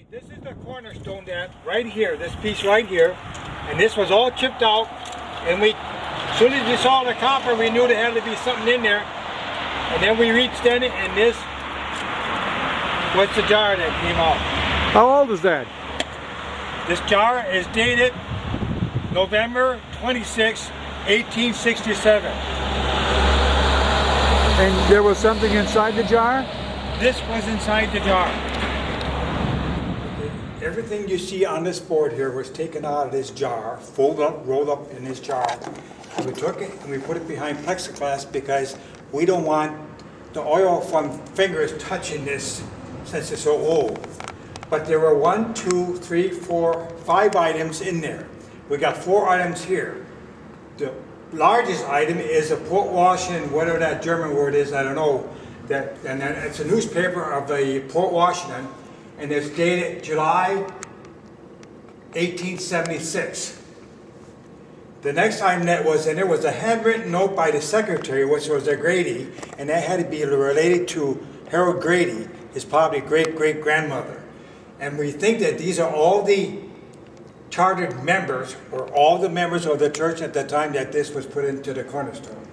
This is the cornerstone that right here, this piece right here, and this was all chipped out, and as soon as we saw the copper, we knew there had to be something in there, and then we reached in it, and this was the jar that came out. How old is that? This jar is dated November 26, 1867. And there was something inside the jar? This was inside the jar. Everything you see on this board here was taken out of this jar, folded up, rolled up in this jar. And we took it and we put it behind plexiglass because we don't want the oil from fingers touching this since it's so old. But there were 1, 2, 3, 4, 5 items in there. We got 4 items here. The largest item is a port Washington, whatever that German word is, I don't know. And then it's a newspaper of the Port Washington, and it's dated July 1876. The next item that was in there was a handwritten note by the secretary, which was a Grady, and that had to be related to Harold Grady, his probably great-great-grandmother. And we think that these are all the chartered members, or all the members of the church at the time that this was put into the Cornerstone.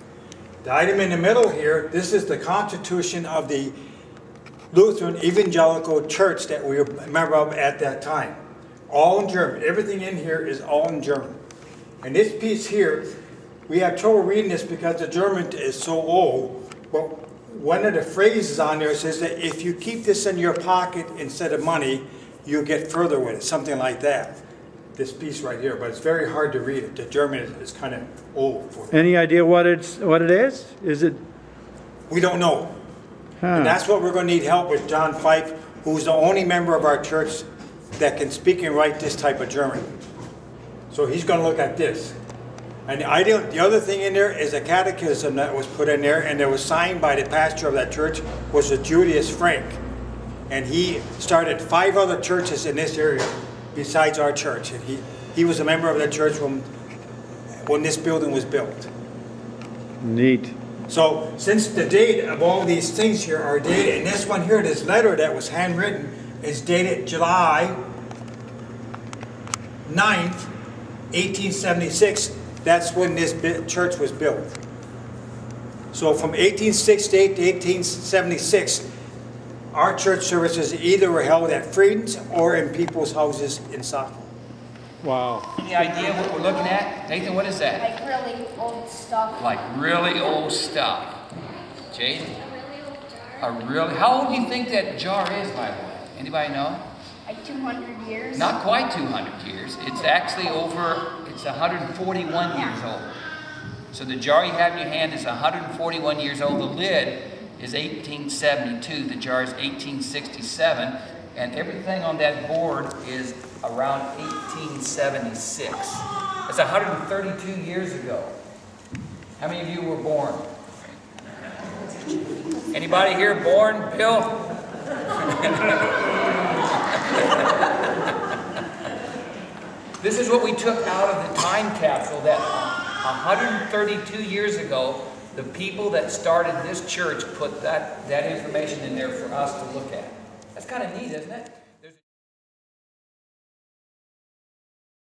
The item in the middle here, this is the Constitution of the Lutheran Evangelical Church that we were a member of at that time. All in German. Everything in here is all in German. And this piece here, we have trouble reading this because the German is so old, but one of the phrases on there says that if you keep this in your pocket instead of money, you'll get further with it, something like that. This piece right here, but it's very hard to read it. The German is kind of old for it. Any idea what it is? Is it? We don't know. And that's what we're going to need help with John Fife, who's the only member of our church that can speak and write this type of German. So he's going to look at this. And the other thing in there is a catechism that was put in there, and it was signed by the pastor of that church, was a Julius Frank. And he started 5 other churches in this area besides our church. And he was a member of that church when this building was built. Neat. So since the date of all these things here are dated, and this one here, this letter that was handwritten, is dated July 9th, 1876. That's when this church was built. So from 1868 to 1876, our church services either were held at Frieden's or in people's houses in Saukville. Wow. Any idea what we're looking at? Nathan, what is that? Like really old stuff. Like really old stuff. Jade? A really old jar. How old do you think that jar is, by the way? Anybody know? Like 200 years. Not quite 200 years. It's actually it's 141 years old. So the jar you have in your hand is 141 years old. The lid is 1872. The jar is 1867. And everything on that board is around 1876. It's 132 years ago. How many of you were born? Anybody here born, Bill? This is what we took out of the time capsule that 132 years ago, the people that started this church put that information in there for us to look at. That's kind of neat, isn't it?